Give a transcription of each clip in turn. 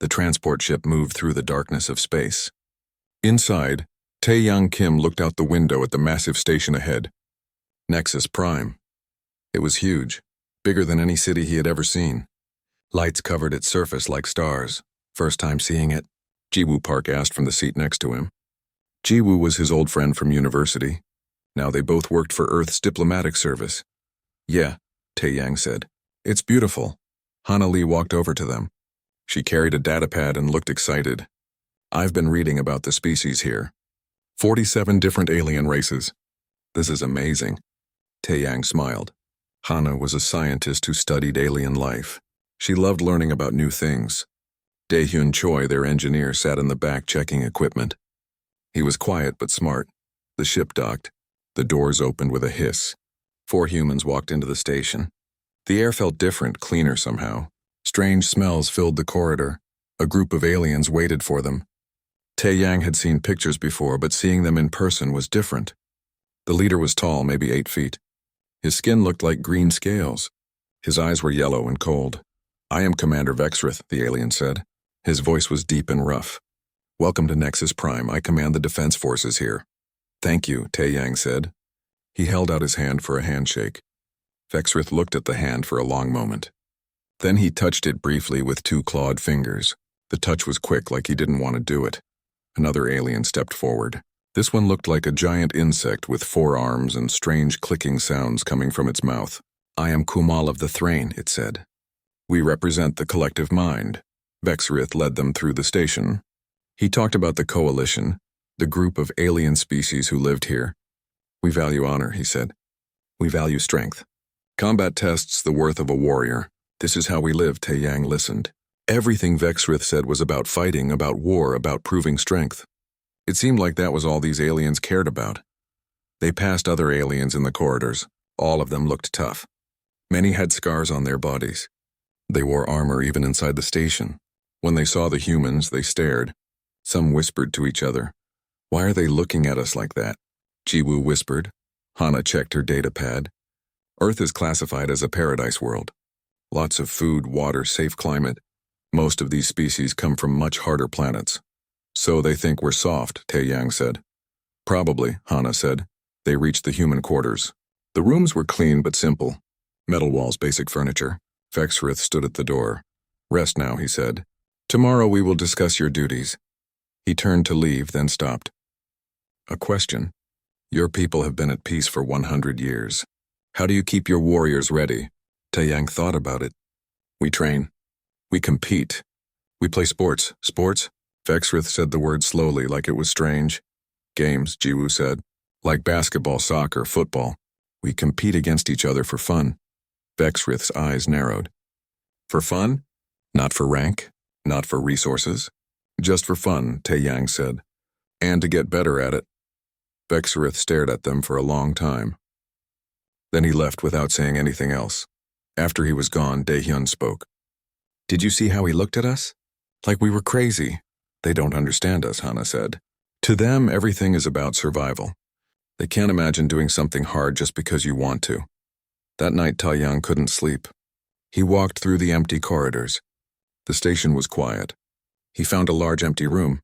The transport ship moved through the darkness of space. Inside, Tae-Young Kim looked out the window at the massive station ahead. Nexus Prime. It was huge, bigger than any city he had ever seen. Lights covered its surface like stars. First time seeing it, Jiwoo Park asked from the seat next to him. Jiwoo was his old friend from university. Now they both worked for Earth's diplomatic service. Yeah, Tae-Yang said. It's beautiful. Hana Lee walked over to them. She carried a datapad and looked excited. I've been reading about the species here. 47 different alien races. This is amazing. Tae-Yang smiled. Hana was a scientist who studied alien life. She loved learning about new things. Dae-Hyun Choi, their engineer, sat in the back checking equipment. He was quiet but smart. The ship docked. The doors opened with a hiss. 4 humans walked into the station. The air felt different, cleaner somehow. Strange smells filled the corridor. A group of aliens waited for them. Tae-Yang had seen pictures before, but seeing them in person was different. The leader was tall, maybe 8 feet. His skin looked like green scales. His eyes were yellow and cold. I am Commander Vexrith, the alien said. His voice was deep and rough. Welcome to Nexus Prime. I command the defense forces here. Thank you, Tae-Yang said. He held out his hand for a handshake. Vexrith looked at the hand for a long moment. Then he touched it briefly with 2 clawed fingers. The touch was quick, like he didn't want to do it. Another alien stepped forward. This one looked like a giant insect with 4 arms and strange clicking sounds coming from its mouth. I am Kumal of the Thrain, it said. We represent the collective mind. Vexrith led them through the station. He talked about the coalition, the group of alien species who lived here. We value honor, he said. We value strength. Combat tests the worth of a warrior. This is how we live, Tae-Yang listened. Everything Vexrith said was about fighting, about war, about proving strength. It seemed like that was all these aliens cared about. They passed other aliens in the corridors. All of them looked tough. Many had scars on their bodies. They wore armor even inside the station. When they saw the humans, they stared. Some whispered to each other. Why are they looking at us like that? Jiwoo whispered. Hana checked her datapad. Earth is classified as a paradise world. Lots of food, water, safe climate. Most of these species come from much harder planets. So they think we're soft, Tae-Yang said. Probably, Hana said. They reached the human quarters. The rooms were clean but simple. Metal walls, basic furniture. Vexrith stood at the door. Rest now, he said. Tomorrow we will discuss your duties. He turned to leave, then stopped. A question. Your people have been at peace for 100 years. How do you keep your warriors ready? Tae-Yang thought about it. We train. We compete. We play sports. Sports? Vexrith said the word slowly, like it was strange. Games, Jiwoo said. Like basketball, soccer, football. We compete against each other for fun. Vexrith's eyes narrowed. For fun? Not for rank? Not for resources? Just for fun, Tae-Yang said. And to get better at it. Vexrith stared at them for a long time. Then he left without saying anything else. After he was gone, Dae-Hyun spoke. Did you see how he looked at us? Like we were crazy. They don't understand us, Hana said. To them, everything is about survival. They can't imagine doing something hard just because you want to. That night, Tae-Yang couldn't sleep. He walked through the empty corridors. The station was quiet. He found a large empty room.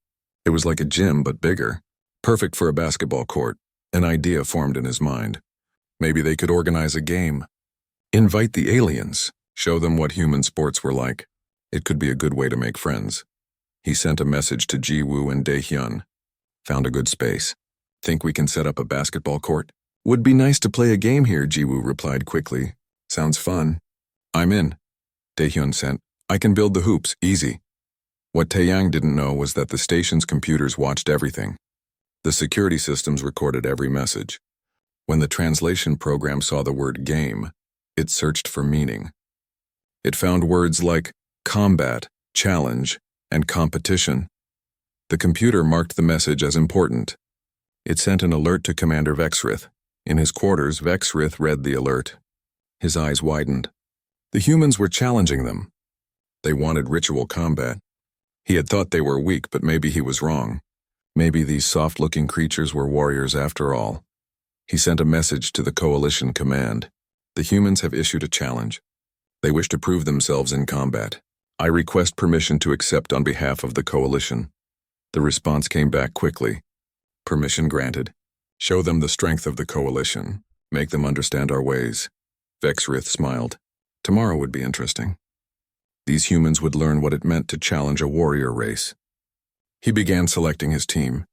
It was like a gym, but bigger. Perfect for a basketball court. An idea formed in his mind. Maybe they could organize a game. Invite the aliens. Show them what human sports were like. It could be a good way to make friends. He sent a message to Jiwoo and Dae-Hyun. Found a good space. Think we can set up a basketball court? Would be nice to play a game here, Jiwoo replied quickly. Sounds fun. I'm in. Dae-Hyun sent. I can build the hoops, easy. What Tae-Yang didn't know was that the station's computers watched everything. The security systems recorded every message. When the translation program saw the word game, it searched for meaning. It found words like combat, challenge, and competition. The computer marked the message as important. It sent an alert to Commander Vexrith. In his quarters, Vexrith read the alert. His eyes widened. The humans were challenging them. They wanted ritual combat. He had thought they were weak, but maybe he was wrong. Maybe these soft-looking creatures were warriors after all. He sent a message to the Coalition Command. The humans have issued a challenge. They wish to prove themselves in combat. I request permission to accept on behalf of the coalition. The response came back quickly. Permission granted. Show them the strength of the coalition. Make them understand our ways. Vexrith smiled. Tomorrow would be interesting. These humans would learn what it meant to challenge a warrior race. He began selecting his team.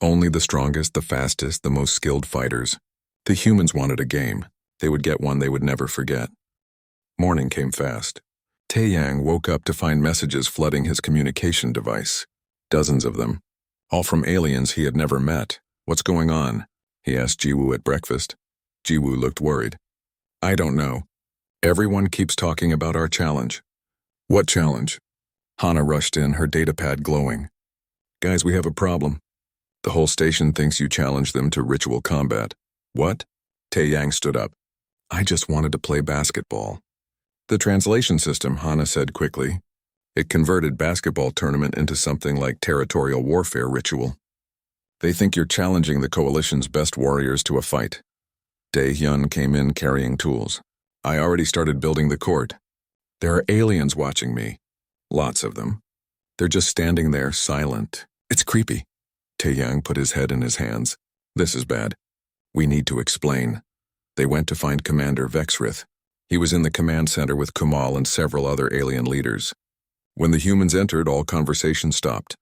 Only the strongest, the fastest, the most skilled fighters. The humans wanted a game. They would get one they would never forget. Morning came fast. Taeyang woke up to find messages flooding his communication device. Dozens of them. All from aliens he had never met. What's going on? He asked Jiwoo at breakfast. Jiwoo looked worried. I don't know. Everyone keeps talking about our challenge. What challenge? Hana rushed in, her datapad glowing. Guys, we have a problem. The whole station thinks you challenged them to ritual combat. What? Taeyang stood up. I just wanted to play basketball. The translation system, Hana said quickly. It converted basketball tournament into something like territorial warfare ritual. They think you're challenging the coalition's best warriors to a fight. Dae-hyun came in carrying tools. I already started building the court. There are aliens watching me. Lots of them. They're just standing there, silent. It's creepy. Taeyang put his head in his hands. This is bad. We need to explain. They went to find Commander Vexrith. He was in the command center with Kumal and several other alien leaders. When the humans entered, all conversation stopped.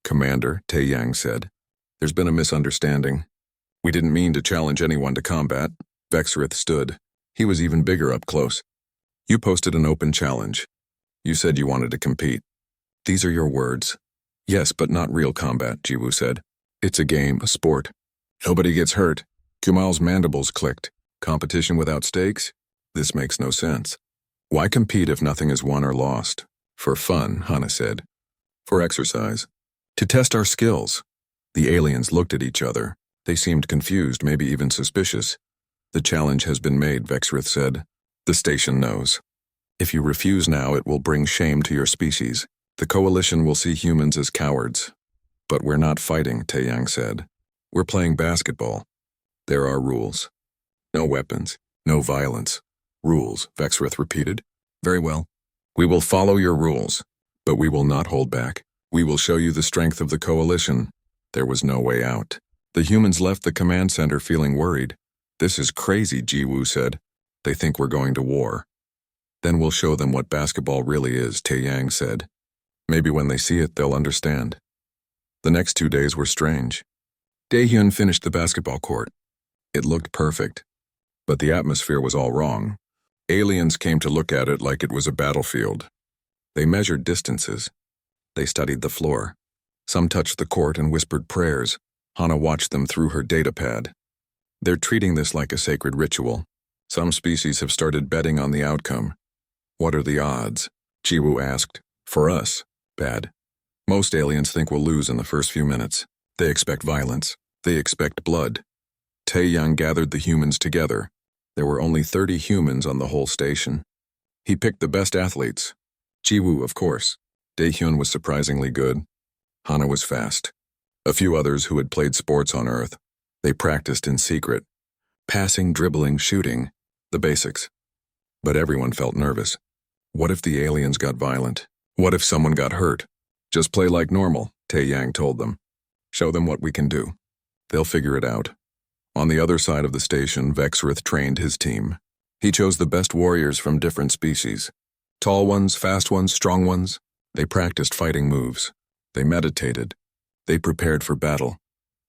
Commander, Taeyang said, there's been a misunderstanding. We didn't mean to challenge anyone to combat. Vexrith stood. He was even bigger up close. You posted an open challenge. You said you wanted to compete. These are your words. Yes, but not real combat, Jiwoo said. It's a game, a sport. Nobody gets hurt. Kumal's mandibles clicked. Competition without stakes? This makes no sense. Why compete if nothing is won or lost? For fun, Hana said. For exercise. To test our skills. The aliens looked at each other. They seemed confused, maybe even suspicious. The challenge has been made, Vexrith said. The station knows. If you refuse now, it will bring shame to your species. The coalition will see humans as cowards. But we're not fighting, Taeyang said. We're playing basketball. There are rules. No weapons. No violence. Rules, Vexrith repeated. Very well. We will follow your rules, but we will not hold back. We will show you the strength of the coalition. There was no way out. The humans left the command center feeling worried. This is crazy, Jiwoo said. They think we're going to war. Then we'll show them what basketball really is, Taeyang said. Maybe when they see it, they'll understand. The next 2 days were strange. Dae-hyun finished the basketball court. It looked perfect, but the atmosphere was all wrong. Aliens came to look at it like it was a battlefield. They measured distances. They studied the floor. Some touched the court and whispered prayers. Hana watched them through her datapad. They're treating this like a sacred ritual. Some species have started betting on the outcome. What are the odds? Jiwoo asked. For us, bad. Most aliens think we'll lose in the first few minutes. They expect violence. They expect blood. Taeyang gathered the humans together. There were only 30 humans on the whole station. He picked the best athletes. Jiwoo, of course. Dae-hyun was surprisingly good. Hana was fast. A few others who had played sports on Earth. They practiced in secret. Passing, dribbling, shooting. The basics. But everyone felt nervous. What if the aliens got violent? What if someone got hurt? Just play like normal, Taeyang told them. Show them what we can do. They'll figure it out. On the other side of the station, Vexrith trained his team. He chose the best warriors from different species. Tall ones, fast ones, strong ones. They practiced fighting moves. They meditated. They prepared for battle.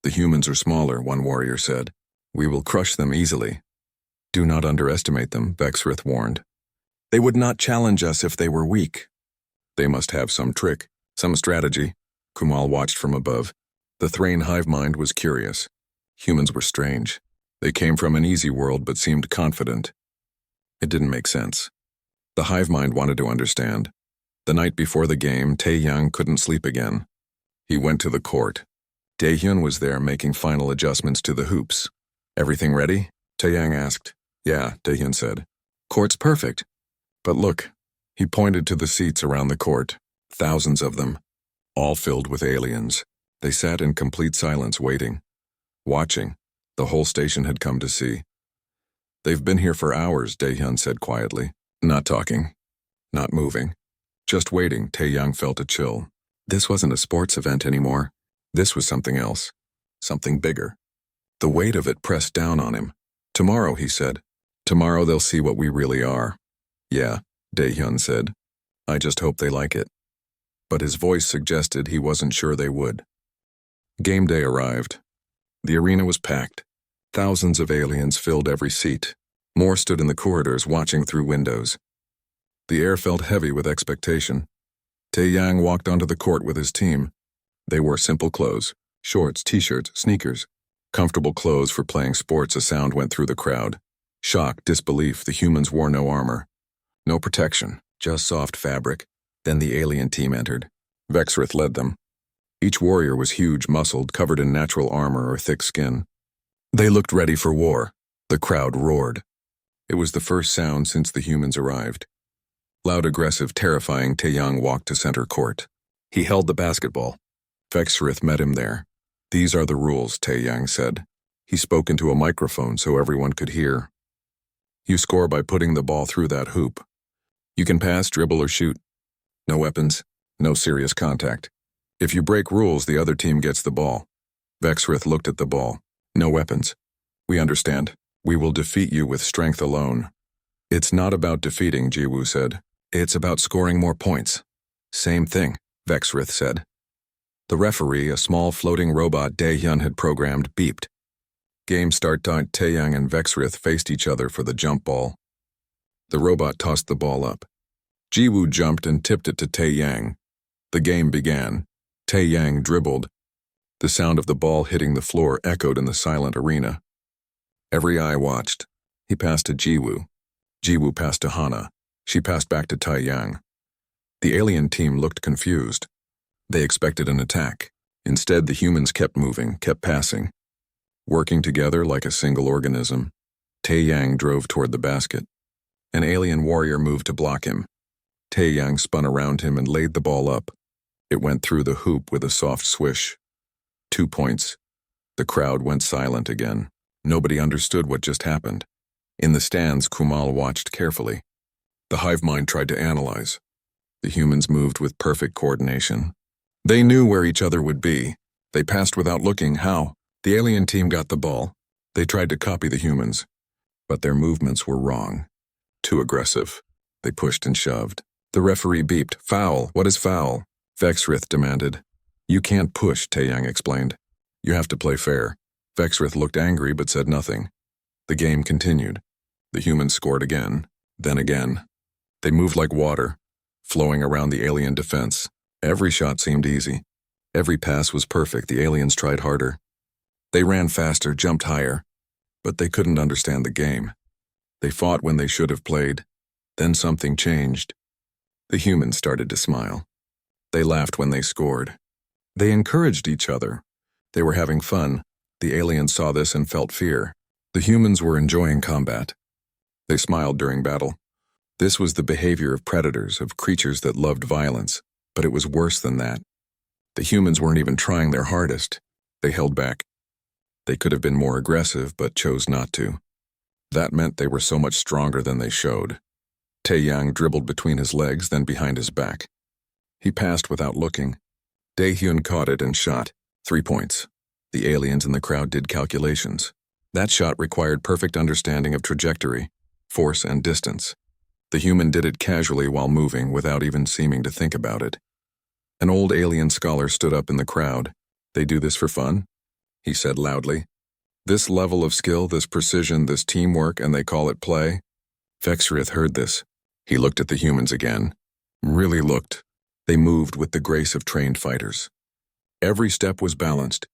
The humans are smaller, one warrior said. We will crush them easily. Do not underestimate them, Vexrith warned. They would not challenge us if they were weak. They must have some trick, some strategy. Kumal watched from above. The Thrain hive mind was curious. Humans were strange. They came from an easy world but seemed confident. It didn't make sense. The hive mind wanted to understand. The night before the game, Taeyang couldn't sleep again. He went to the court. Dae-hyun was there making final adjustments to the hoops. Everything ready? Taeyang asked. Yeah, Dae-hyun said. Court's perfect. But look, he pointed to the seats around the court. Thousands of them. All filled with aliens. They sat in complete silence waiting. Watching. The whole station had come to see. They've been here for hours, Dae-hyun said quietly. Not talking. Not moving. Just waiting, Taeyang felt a chill. This wasn't a sports event anymore. This was something else. Something bigger. The weight of it pressed down on him. Tomorrow, he said. Tomorrow they'll see what we really are. Yeah, Daehyun said. I just hope they like it. But his voice suggested he wasn't sure they would. Game day arrived. The arena was packed. Thousands of aliens filled every seat. More stood in the corridors watching through windows. The air felt heavy with expectation. Taeyang walked onto the court with his team. They wore simple clothes, shorts, t-shirts, sneakers. Comfortable clothes for playing sports. A sound went through the crowd. Shock, disbelief, the humans wore no armor. No protection, just soft fabric. Then the alien team entered. Vexrith led them. Each warrior was huge, muscled, covered in natural armor or thick skin. They looked ready for war. The crowd roared. It was the first sound since the humans arrived. Loud, aggressive, terrifying, Taeyang walked to center court. He held the basketball. Vexrith met him there. These are the rules, Taeyang said. He spoke into a microphone so everyone could hear. You score by putting the ball through that hoop. You can pass, dribble, or shoot. No weapons, no serious contact. If you break rules, the other team gets the ball. Vexrith looked at the ball. No weapons. We understand. We will defeat you with strength alone. It's not about defeating, Jiwoo said. It's about scoring more points. Same thing, Vexrith said. The referee, a small floating robot Daehyun had programmed, beeped. Game start. Taeyang and Vexrith faced each other for the jump ball. The robot tossed the ball up. Jiwoo jumped and tipped it to Taeyang. The game began. Taeyang dribbled. The sound of the ball hitting the floor echoed in the silent arena. Every eye watched. He passed to Jiwoo. Jiwoo passed to Hana. She passed back to Taeyang. The alien team looked confused. They expected an attack. Instead, the humans kept moving, kept passing. Working together like a single organism, Taeyang drove toward the basket. An alien warrior moved to block him. Taeyang spun around him and laid the ball up. It went through the hoop with a soft swish. 2 points. The crowd went silent again. Nobody understood what just happened. In the stands, Kumal watched carefully. The hive mind tried to analyze. The humans moved with perfect coordination. They knew where each other would be. They passed without looking. How? The alien team got the ball. They tried to copy the humans. But their movements were wrong. Too aggressive. They pushed and shoved. The referee beeped. Foul. What is foul? Vexrith demanded. You can't push, Taeyang explained. You have to play fair. Vexrith looked angry but said nothing. The game continued. The humans scored again, then again. They moved like water, flowing around the alien defense. Every shot seemed easy. Every pass was perfect. The aliens tried harder. They ran faster, jumped higher, but they couldn't understand the game. They fought when they should have played. Then something changed. The humans started to smile. They laughed when they scored. They encouraged each other. They were having fun. The aliens saw this and felt fear. The humans were enjoying combat. They smiled during battle. This was the behavior of predators, of creatures that loved violence, but it was worse than that. The humans weren't even trying their hardest. They held back. They could have been more aggressive, but chose not to. That meant they were so much stronger than they showed. Taeyang dribbled between his legs, then behind his back. He passed without looking. Daehyun caught it and shot. 3 points. The aliens in the crowd did calculations. That shot required perfect understanding of trajectory, force, and distance. The human did it casually while moving without even seeming to think about it. An old alien scholar stood up in the crowd. They do this for fun? He said loudly. This level of skill, this precision, this teamwork, and they call it play? Vexrith heard this. He looked at the humans again. Really looked. They moved with the grace of trained fighters. Every step was balanced.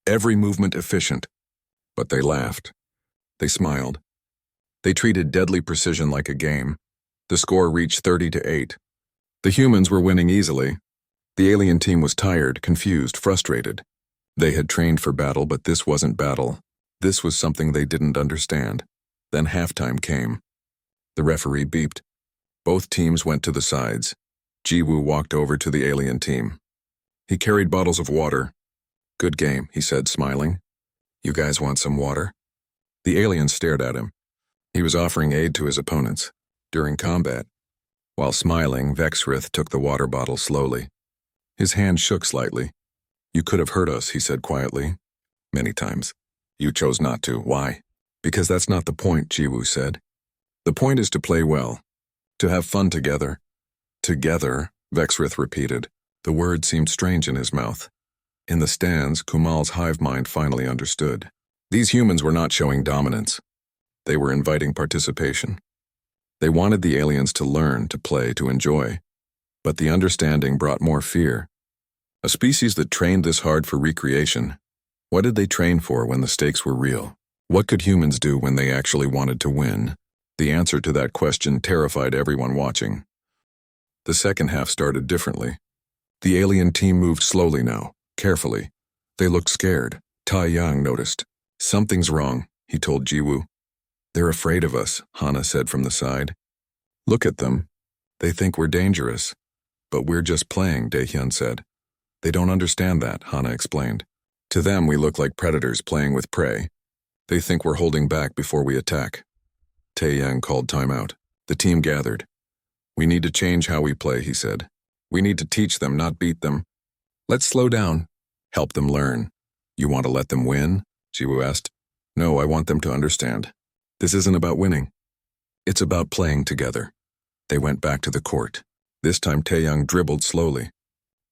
Every movement efficient. But they laughed. They smiled. They treated deadly precision like a game. The score reached 30-8. The humans were winning easily. The alien team was tired, confused, frustrated. They had trained for battle, but this wasn't battle. This was something they didn't understand. Then halftime came. The referee beeped. Both teams went to the sides. Jiwoo walked over to the alien team. He carried bottles of water. Good game, he said, smiling. You guys want some water? The alien stared at him. He was offering aid to his opponents. During combat. While smiling, Vexrith took the water bottle slowly. His hand shook slightly. "You could have hurt us," he said quietly. "Many times. You chose not to. Why?" "Because that's not the point," Jiwoo said. "The point is to play well. To have fun together." "Together," Vexrith repeated. The word seemed strange in his mouth. In the stands, Kumal's hive mind finally understood. These humans were not showing dominance. They were inviting participation. They wanted the aliens to learn, to play, to enjoy. But the understanding brought more fear. A species that trained this hard for recreation. What did they train for when the stakes were real? What could humans do when they actually wanted to win? The answer to that question terrified everyone watching. The second half started differently. The alien team moved slowly now, carefully. They looked scared. Tae-young noticed. "Something's wrong," he told Jiwoo. "They're afraid of us," Hana said from the side. "Look at them. They think we're dangerous. But we're just playing," Daehyun said. "They don't understand that," Hana explained. "To them we look like predators playing with prey. They think we're holding back before we attack." Tae-young called timeout. The team gathered. "We need to change how we play," he said. "We need to teach them, not beat them. Let's slow down. Help them learn." "You want to let them win?" Jiwoo asked. "No, I want them to understand. This isn't about winning. It's about playing together." They went back to the court. This time Tae-young dribbled slowly.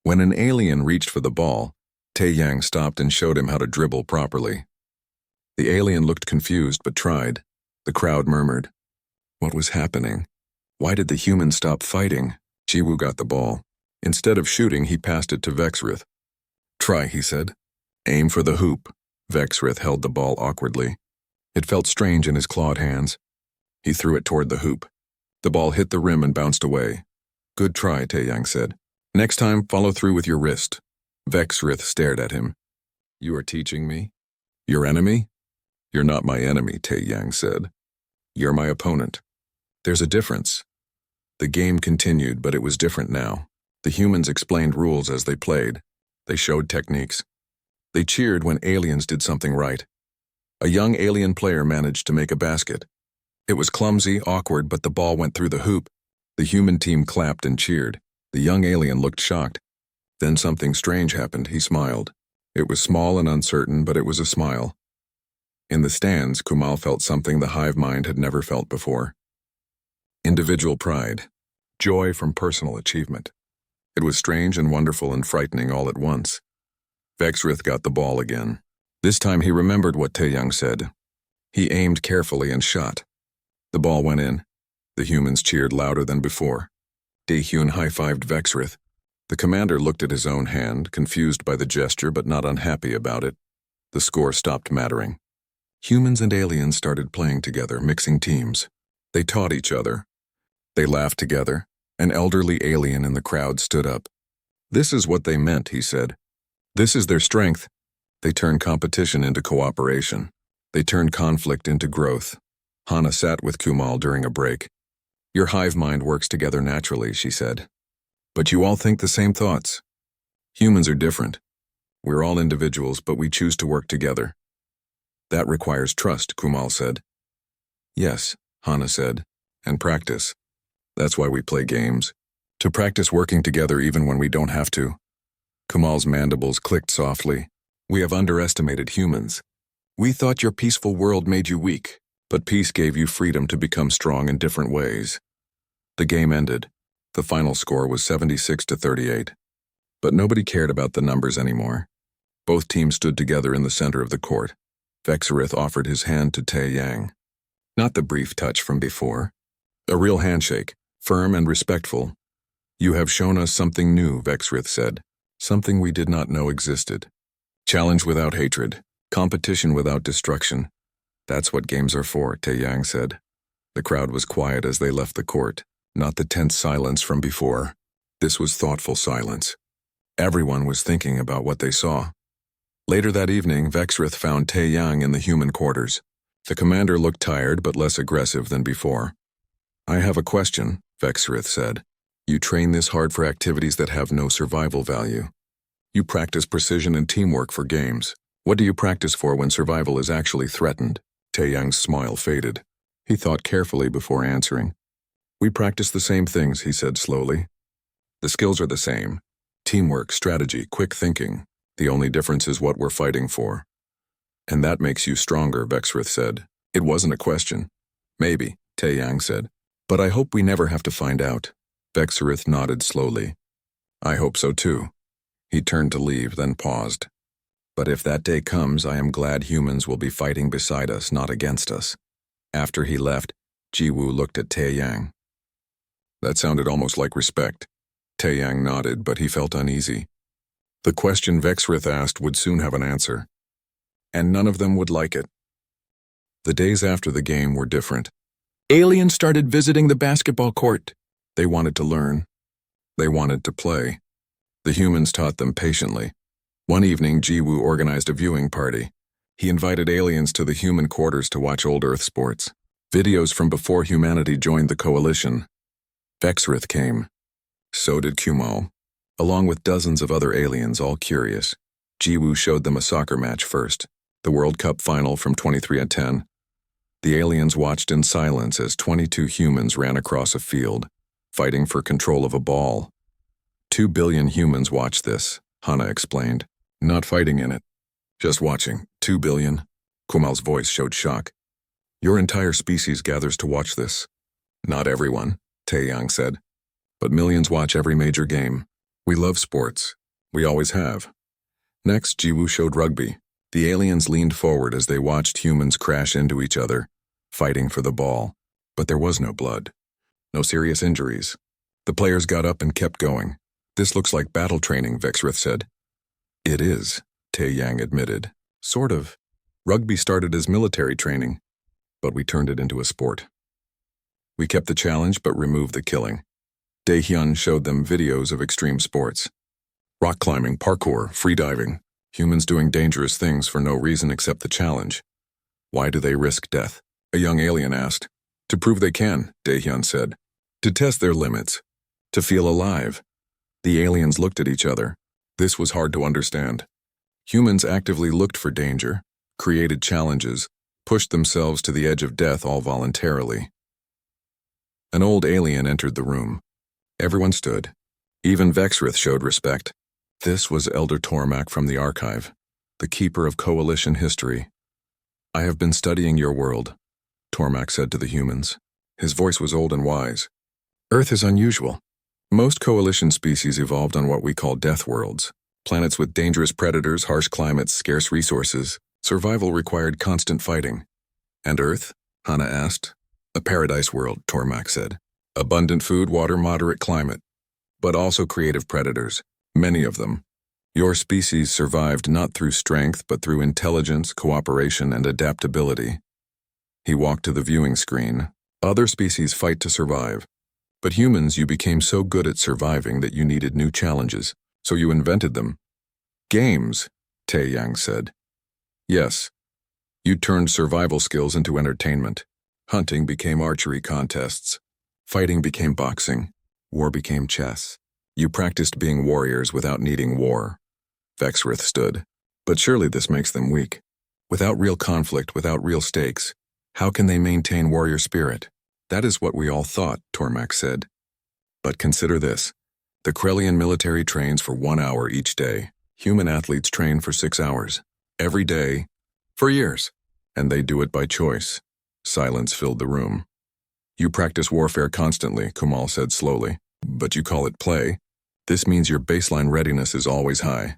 When an alien reached for the ball, Tae-young stopped and showed him how to dribble properly. The alien looked confused but tried. The crowd murmured. What was happening? Why did the humans stop fighting? Jiwoo got the ball. Instead of shooting, he passed it to Vexrith. "Try," he said. "Aim for the hoop." Vexrith held the ball awkwardly. It felt strange in his clawed hands. He threw it toward the hoop. The ball hit the rim and bounced away. "Good try," Tae-young said. "Next time, follow through with your wrist." Vexrith stared at him. "You are teaching me? Your enemy?" "You're not my enemy," Tae-young said. "You're my opponent. There's a difference." The game continued, but it was different now. The humans explained rules as they played. They showed techniques. They cheered when aliens did something right. A young alien player managed to make a basket. It was clumsy, awkward, but the ball went through the hoop. The human team clapped and cheered. The young alien looked shocked. Then something strange happened. He smiled. It was small and uncertain, but it was a smile. In the stands, Kumal felt something the hive mind had never felt before. Individual pride. Joy from personal achievement. It was strange and wonderful and frightening all at once. Vexrith got the ball again. This time he remembered what Tae-young said. He aimed carefully and shot. The ball went in. The humans cheered louder than before. Daehyun high-fived Vexrith. The commander looked at his own hand, confused by the gesture but not unhappy about it. The score stopped mattering. Humans and aliens started playing together, mixing teams. They taught each other. They laughed together. An elderly alien in the crowd stood up. "This is what they meant," he said. "This is their strength." They turned competition into cooperation. They turned conflict into growth. Hana sat with Kumal during a break. "Your hive mind works together naturally," she said. "But you all think the same thoughts. Humans are different. We're all individuals, but we choose to work together." "That requires trust," Kumal said. "Yes," Hana said, "and practice. That's why we play games. To practice working together even when we don't have to." Kumal's mandibles clicked softly. "We have underestimated humans. We thought your peaceful world made you weak, but peace gave you freedom to become strong in different ways." The game ended. The final score was 76-38. But nobody cared about the numbers anymore. Both teams stood together in the center of the court. Vexrith offered his hand to Tae-young. Not the brief touch from before. A real handshake, firm and respectful. "You have shown us something new," Vexrith said. "Something we did not know existed. Challenge without hatred. Competition without destruction. That's what games are for," Tae-young said. The crowd was quiet as they left the court, not the tense silence from before. This was thoughtful silence. Everyone was thinking about what they saw. Later that evening, Vexrith found Tae-young in the human quarters. The commander looked tired but less aggressive than before. "I have a question," Vexrith said. "You train this hard for activities that have no survival value. You practice precision and teamwork for games. What do you practice for when survival is actually threatened?" Tae-young's smile faded. He thought carefully before answering. We practice the same things, he said slowly. The skills are the same. Teamwork, strategy, quick thinking. The only difference is what we're fighting for. And that makes you stronger, Vexrith said. It wasn't a question. Maybe, Taeyang said. But I hope we never have to find out. Vexrith nodded slowly. I hope so too. He turned to leave, then paused. But if that day comes, I am glad humans will be fighting beside us, not against us. After he left, Jiwoo looked at Taeyang. That sounded almost like respect. Taeyang nodded, but he felt uneasy. The question Vexrith asked would soon have an answer. And none of them would like it. The days after the game were different. Aliens started visiting the basketball court. They wanted to learn. They wanted to play. The humans taught them patiently. One evening, Jiwoo organized a viewing party. He invited aliens to the human quarters to watch old Earth sports. Videos from before humanity joined the coalition. Vexrith came. So did Kumal, along with dozens of other aliens, all curious. Jiwoo showed them a soccer match first, the World Cup final from 23-10. The aliens watched in silence as 22 humans ran across a field, fighting for control of a ball. 2 billion humans watched this, Hana explained. Not fighting in it. Just watching. 2 billion. Kumal's voice showed shock. Your entire species gathers to watch this. Not everyone, Taeyang said. But millions watch every major game. We love sports. We always have. Next, Jiwoo showed rugby. The aliens leaned forward as they watched humans crash into each other, fighting for the ball. But there was no blood. No serious injuries. The players got up and kept going. This looks like battle training, Vexrith said. It is, Taeyang admitted. Sort of. Rugby started as military training, but we turned it into a sport. We kept the challenge but removed the killing. Daehyun showed them videos of extreme sports. Rock climbing, parkour, freediving. Humans doing dangerous things for no reason except the challenge. Why do they risk death? A young alien asked. To prove they can, Daehyun said. To test their limits. To feel alive. The aliens looked at each other. This was hard to understand. Humans actively looked for danger, created challenges, pushed themselves to the edge of death all voluntarily. An old alien entered the room. Everyone stood. Even Vexrith showed respect. This was Elder Tormak from the archive, the keeper of coalition history. I have been studying your world, Tormak said to the humans. His voice was old and wise. Earth is unusual. Most coalition species evolved on what we call death worlds, planets with dangerous predators, harsh climates, scarce resources. Survival required constant fighting. And Earth? Hana asked. A paradise world, Tormak said. Abundant food, water, moderate climate. But also creative predators, many of them. Your species survived not through strength, but through intelligence, cooperation, and adaptability. He walked to the viewing screen. Other species fight to survive. But humans, you became so good at surviving that you needed new challenges, so you invented them. Games, Taeyang said. Yes. You turned survival skills into entertainment. Hunting became archery contests. Fighting became boxing. War became chess. You practiced being warriors without needing war. Vexrith stood. But surely this makes them weak. Without real conflict, without real stakes, how can they maintain warrior spirit? That is what we all thought, Tormak said. But consider this. The Krellian military trains for 1 hour each day. Human athletes train for 6 hours. Every day. For years. And they do it by choice. Silence filled the room. You practice warfare constantly, Kumal said slowly. But you call it play. This means your baseline readiness is always high.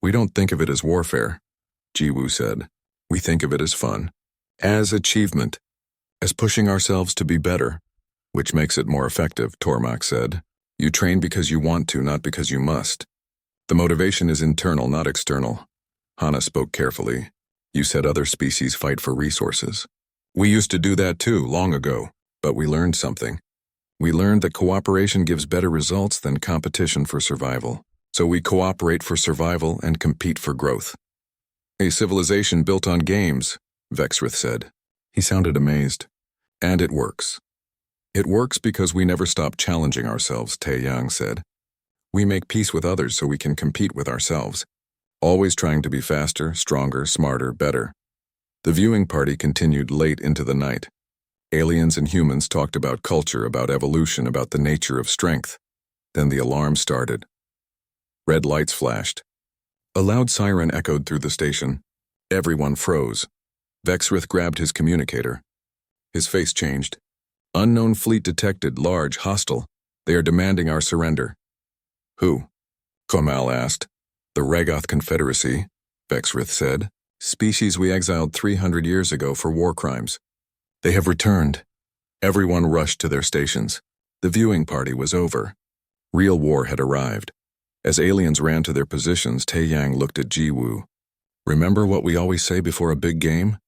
We don't think of it as warfare, Jiwoo said. We think of it as fun. As achievement. As pushing ourselves to be better. Which makes it more effective, Tormak said. You train because you want to, not because you must. The motivation is internal, not external. Hana spoke carefully. You said other species fight for resources. We used to do that too, long ago. But we learned something. We learned that cooperation gives better results than competition for survival. So we cooperate for survival and compete for growth. A civilization built on games, Vexrith said. He sounded amazed. And it works. It works because we never stop challenging ourselves, Taeyang said. We make peace with others so we can compete with ourselves. Always trying to be faster, stronger, smarter, better. The viewing party continued late into the night. Aliens and humans talked about culture, about evolution, about the nature of strength. Then the alarm started. Red lights flashed. A loud siren echoed through the station. Everyone froze. Vexrith grabbed his communicator. His face changed. Unknown fleet detected, large, hostile. They are demanding our surrender. Who? Komal asked. The Ragoth Confederacy, Vexrith said. Species we exiled 300 years ago for war crimes. They have returned. Everyone rushed to their stations. The viewing party was over. Real war had arrived. As aliens ran to their positions, Taeyang looked at Jiwoo. Remember what we always say before a big game?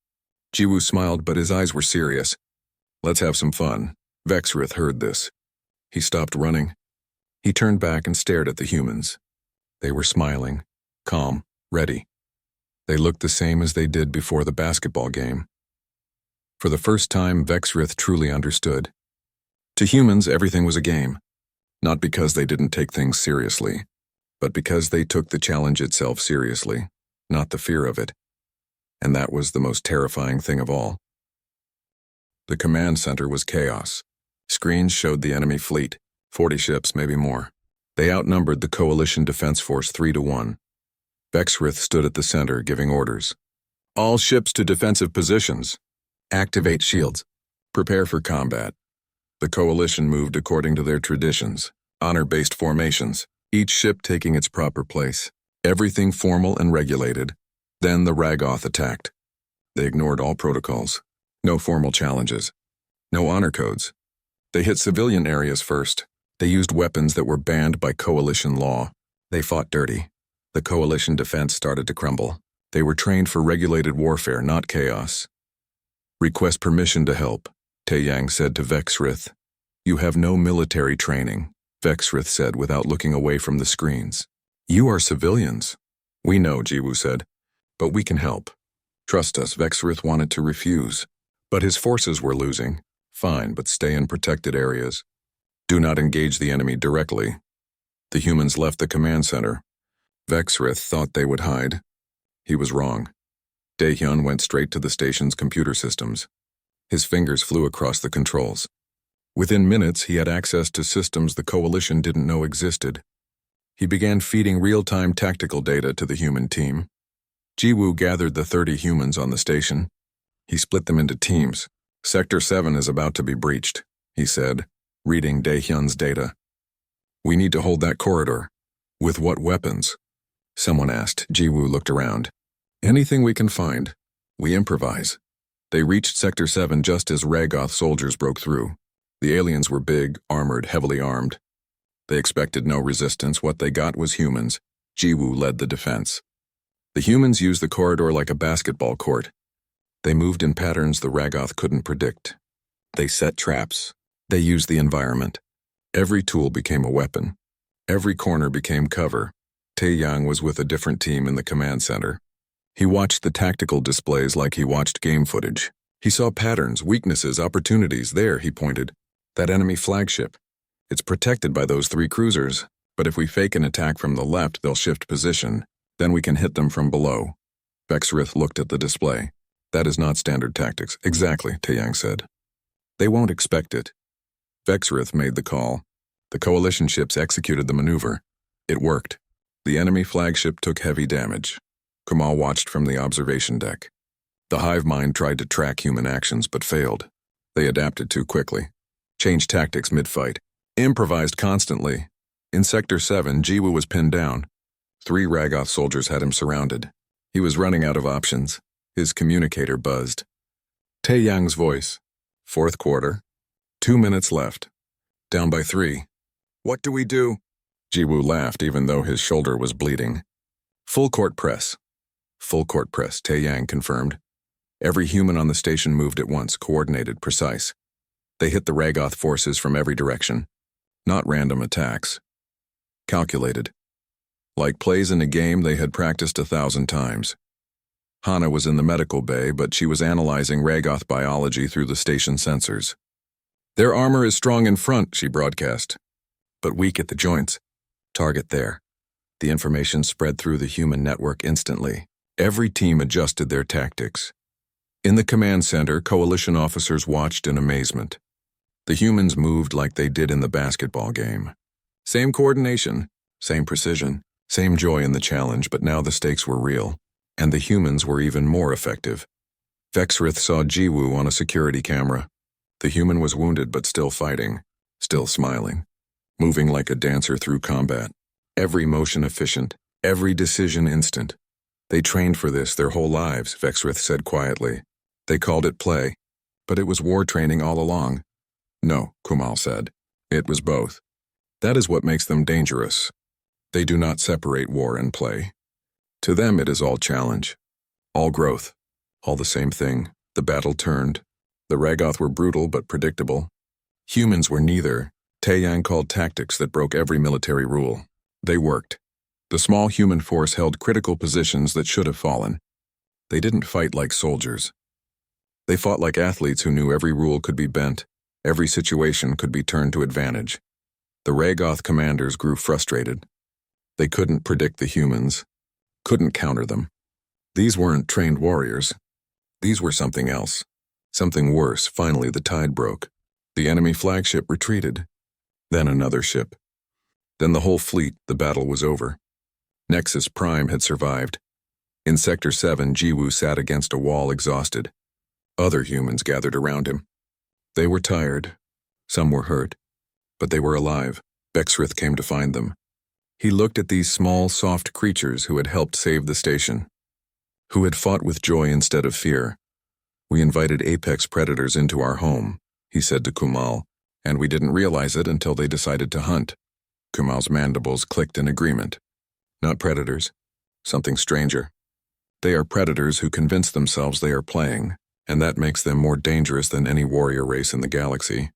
Jiwoo smiled, but his eyes were serious. Let's have some fun. Vexrith heard this. He stopped running. He turned back and stared at the humans. They were smiling, calm, ready. They looked the same as they did before the basketball game. For the first time, Vexrith truly understood. To humans, everything was a game. Not because they didn't take things seriously, but because they took the challenge itself seriously, not the fear of it. And that was the most terrifying thing of all. The command center was chaos. Screens showed the enemy fleet, 40 ships, maybe more. They outnumbered the Coalition Defense Force 3-1. Vexrith stood at the center, giving orders. All ships to defensive positions. Activate shields. Prepare for combat. The Coalition moved according to their traditions, honor-based formations, each ship taking its proper place. Everything formal and regulated. Then the Ragoth attacked. They ignored all protocols. No formal challenges. No honor codes. They hit civilian areas first. They used weapons that were banned by Coalition law. They fought dirty. The Coalition defense started to crumble. They were trained for regulated warfare, not chaos. Request permission to help, Taeyang said to Vexrith. You have no military training, Vexrith said without looking away from the screens. You are civilians. We know, Jiwoo said, but we can help. Trust us, Vexrith wanted to refuse. But his forces were losing. Fine, but stay in protected areas. Do not engage the enemy directly. The humans left the command center. Vexrith thought they would hide. He was wrong. Daehyun went straight to the station's computer systems. His fingers flew across the controls. Within minutes, he had access to systems the Coalition didn't know existed. He began feeding real-time tactical data to the human team. Jiwoo gathered the 30 humans on the station. He split them into teams. Sector 7 is about to be breached, he said, reading Daehyun's data. We need to hold that corridor. With what weapons? Someone asked. Jiwoo looked around. Anything we can find. We improvise. They reached Sector 7 just as Ragoth soldiers broke through. The aliens were big, armored, heavily armed. They expected no resistance. What they got was humans. Jiwoo led the defense. The humans used the corridor like a basketball court. They moved in patterns the Ragoth couldn't predict. They set traps. They used the environment. Every tool became a weapon. Every corner became cover. Taeyang was with a different team in the command center. He watched the tactical displays like he watched game footage. He saw patterns, weaknesses, opportunities. There, he pointed. That enemy flagship. It's protected by those 3 cruisers, but if we fake an attack from the left, they'll shift position. Then we can hit them from below. Vexrith looked at the display. That is not standard tactics. Exactly, Taeyang said. They won't expect it. Vexrith made the call. The Coalition ships executed the maneuver. It worked. The enemy flagship took heavy damage. Kamal watched from the observation deck. The hive mind tried to track human actions but failed. They adapted too quickly. Changed tactics mid-fight. Improvised constantly. In Sector 7, Jiwoo was pinned down. 3 Ragoth soldiers had him surrounded. He was running out of options. His communicator buzzed. Taeyang's voice. 4th quarter. 2 minutes left. Down by 3. What do we do? Jiwoo laughed even though his shoulder was bleeding. Full court press. Full court press, Taeyang confirmed. Every human on the station moved at once, coordinated, precise. They hit the Ragoth forces from every direction. Not random attacks. Calculated. Like plays in a game they had practiced 1,000 times. Hana was in the medical bay, but she was analyzing Ragoth biology through the station sensors. Their armor is strong in front, she broadcast, but weak at the joints. Target there. The information spread through the human network instantly. Every team adjusted their tactics. In the command center, coalition officers watched in amazement. The humans moved like they did in the basketball game. Same coordination, same precision, same joy in the challenge, but now the stakes were real, and the humans were even more effective. Vexrith saw Jiwoo on a security camera. The human was wounded but still fighting, still smiling, moving like a dancer through combat. Every motion efficient, every decision instant. They trained for this their whole lives, Vexrith said quietly. They called it play, but it was war training all along. No, Kumal said. It was both. That is what makes them dangerous. They do not separate war and play. To them it is all challenge, all growth, all the same thing. The battle turned. The Ragoth were brutal but predictable. Humans were neither. Taeyang called tactics that broke every military rule. They worked. The small human force held critical positions that should have fallen. They didn't fight like soldiers. They fought like athletes who knew every rule could be bent, every situation could be turned to advantage. The Ragoth commanders grew frustrated. They couldn't predict the humans, couldn't counter them. These weren't trained warriors. These were something else, something worse. Finally, the tide broke. The enemy flagship retreated. Then another ship. Then the whole fleet. The battle was over. Nexus Prime had survived. In Sector 7, Jiwoo sat against a wall, exhausted. Other humans gathered around him. They were tired. Some were hurt. But they were alive. Vexrith came to find them. He looked at these small, soft creatures who had helped save the station, who had fought with joy instead of fear. We invited apex predators into our home, he said to Kumal, and we didn't realize it until they decided to hunt. Kumal's mandibles clicked in agreement. Not predators, something stranger. They are predators who convince themselves they are playing, and that makes them more dangerous than any warrior race in the galaxy.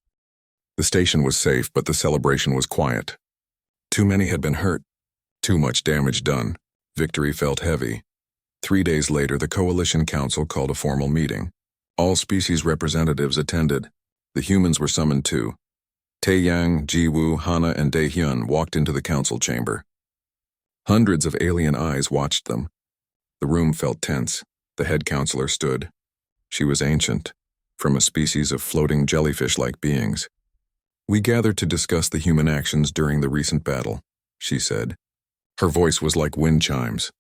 The station was safe, but the celebration was quiet. Too many had been hurt. Too much damage done. Victory felt heavy. 3 days later, the Coalition Council called a formal meeting. All species representatives attended. The humans were summoned too. Taeyang, Jiwoo, Hana, and Daehyun walked into the council chamber. Hundreds of alien eyes watched them. The room felt tense. The head counselor stood. She was ancient, from a species of floating jellyfish-like beings. We gathered to discuss the human actions during the recent battle, she said. Her voice was like wind chimes.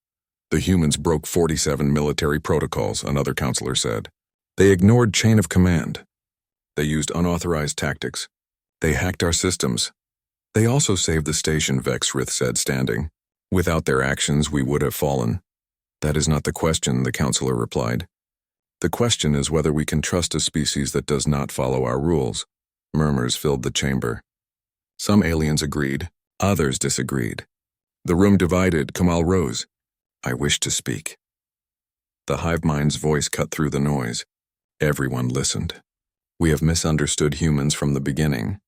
The humans broke 47 military protocols, another counselor said. They ignored chain of command. They used unauthorized tactics. They hacked our systems. They also saved the station, Vexrith said, standing. Without their actions, we would have fallen. That is not the question, the counselor replied. The question is whether we can trust a species that does not follow our rules. Murmurs filled the chamber. Some aliens agreed, others disagreed. The room divided. Kumal rose. I wish to speak. The hive mind's voice cut through the noise. Everyone listened. We have misunderstood humans from the beginning.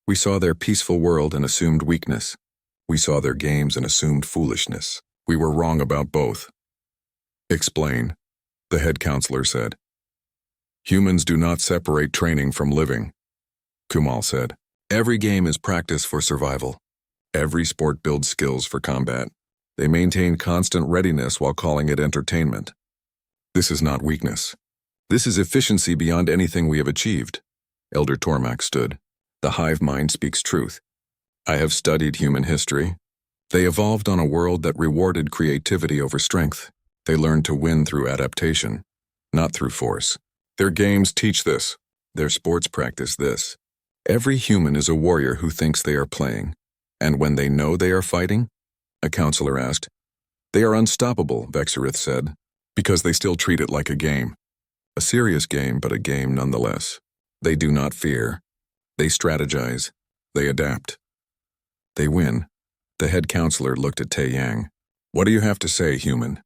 We saw their peaceful world and assumed weakness. We saw their games and assumed foolishness. We were wrong about both. Explain, the head counselor said. Humans do not separate training from living, Kumal said. Every game is practice for survival. Every sport builds skills for combat. They maintain constant readiness while calling it entertainment. This is not weakness. This is efficiency beyond anything we have achieved. Elder Tormak stood. The hive mind speaks truth. I have studied human history. They evolved on a world that rewarded creativity over strength. They learned to win through adaptation, not through force. Their games teach this. Their sports practice this. Every human is a warrior who thinks they are playing. And when they know they are fighting? A counselor asked. They are unstoppable, Vexrith said, because they still treat it like a game. A serious game, but a game nonetheless. They do not fear. They strategize. They adapt. They win. The head counselor looked at Taeyang. What do you have to say, human?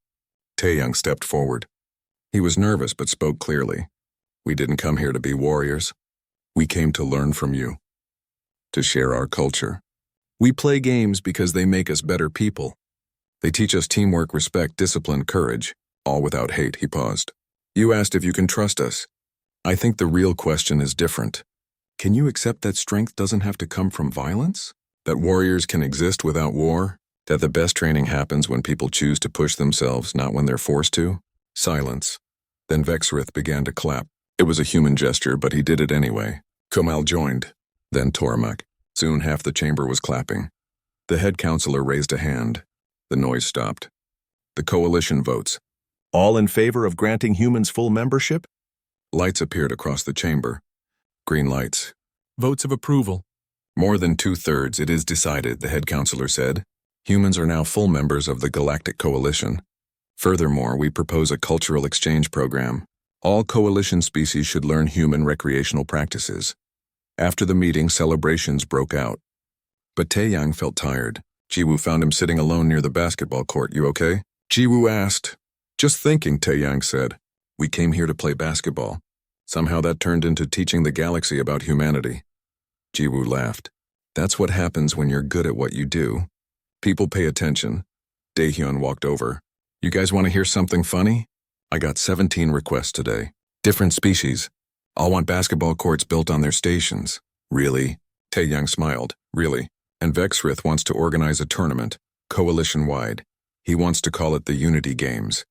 Taeyang stepped forward. He was nervous but spoke clearly. We didn't come here to be warriors. We came to learn from you. To share our culture. We play games because they make us better people. They teach us teamwork, respect, discipline, courage, all without hate. He paused. You asked if you can trust us. I think the real question is different. Can you accept that strength doesn't have to come from violence? That warriors can exist without war? That the best training happens when people choose to push themselves, not when they're forced to? Silence. Then Vexrith began to clap. It was a human gesture, but he did it anyway. Kumal joined. Then Tormak. Soon half the chamber was clapping. The head counselor raised a hand. The noise stopped. The coalition votes. All in favor of granting humans full membership? Lights appeared across the chamber. Green lights. Votes of approval. More than 2/3, it is decided, the head counselor said. Humans are now full members of the Galactic Coalition. Furthermore, we propose a cultural exchange program. All coalition species should learn human recreational practices. After the meeting, celebrations broke out. But Taeyang felt tired. Jiwoo found him sitting alone near the basketball court. You okay? Jiwoo asked. Just thinking, Taeyang said. We came here to play basketball. Somehow that turned into teaching the galaxy about humanity. Jiwoo laughed. That's what happens when you're good at what you do. People pay attention. Daehyun walked over. You guys want to hear something funny? I got 17 requests today. Different species. All want basketball courts built on their stations. Really? Taeyang smiled. Really? And Vexrith wants to organize a tournament, coalition-wide. He wants to call it the Unity Games.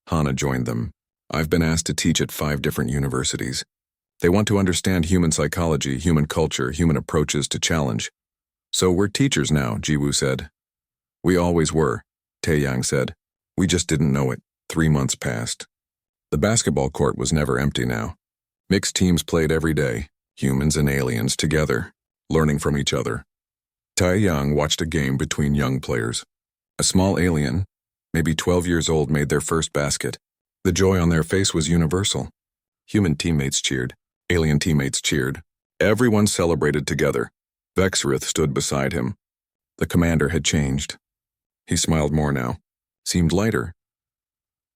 Hana joined them. I've been asked to teach at 5 different universities. They want to understand human psychology, human culture, human approaches to challenge. So we're teachers now, Jiwoo said. We always were, Taeyang said. We just didn't know it. 3 months passed. The basketball court was never empty now. Mixed teams played every day, humans and aliens together, learning from each other. Taeyang watched a game between young players. A small alien, maybe 12 years old, made their first basket. The joy on their face was universal. Human teammates cheered. Alien teammates cheered. Everyone celebrated together. Vexrith stood beside him. The commander had changed. He smiled more now. Seemed lighter.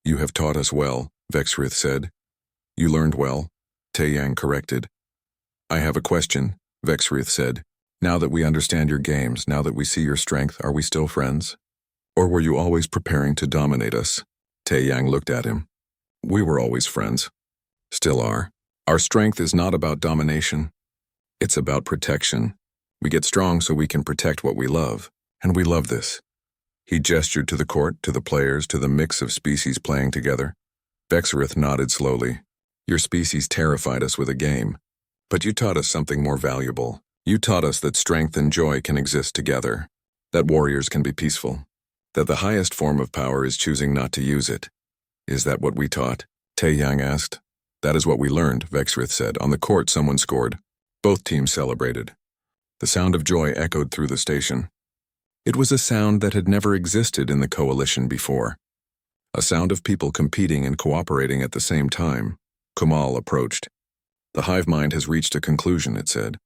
You have taught us well, Vexrith said. You learned well, Taeyang corrected. I have a question, Vexrith said. Now that we understand your games, now that we see your strength, are we still friends? Or were you always preparing to dominate us? Taeyang looked at him. We were always friends. Still are. Our strength is not about domination. It's about protection. We get strong so we can protect what we love, and we love this. He gestured to the court, to the players, to the mix of species playing together. Vexrith nodded slowly. Your species terrified us with a game. But you taught us something more valuable. You taught us that strength and joy can exist together. That warriors can be peaceful. That the highest form of power is choosing not to use it. Is that what we taught? Taeyang asked. That is what we learned, Vexrith said. On the court, someone scored. Both teams celebrated. The sound of joy echoed through the station. It was a sound that had never existed in the coalition before. A sound of people competing and cooperating at the same time. Kumal approached. The hive mind has reached a conclusion, it said.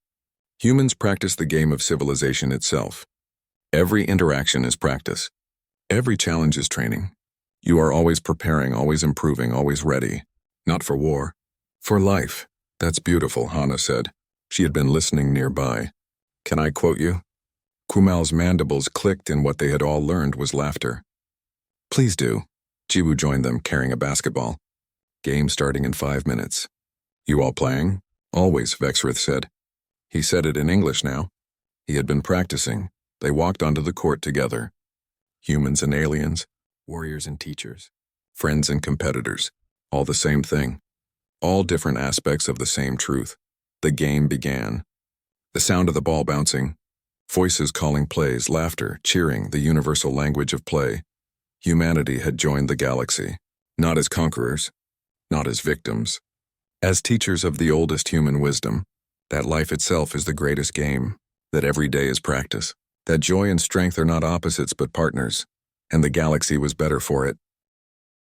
Humans practice the game of civilization itself. Every interaction is practice. Every challenge is training. You are always preparing, always improving, always ready. Not for war. For life. That's beautiful, Hana said. She had been listening nearby. Can I quote you? Kumal's mandibles clicked, and what they had all learned was laughter. Please do. Jiwoo joined them, carrying a basketball. Game starting in 5 minutes. You all playing? Always, Vexrith said. He said it in English now. He had been practicing. They walked onto the court together. Humans and aliens, warriors and teachers, friends and competitors, all the same thing. All different aspects of the same truth. The game began. The sound of the ball bouncing, voices calling plays, laughter, cheering, the universal language of play. Humanity had joined the galaxy, not as conquerors, not as victims, as teachers of the oldest human wisdom, that life itself is the greatest game, that every day is practice, that joy and strength are not opposites but partners, and the galaxy was better for it.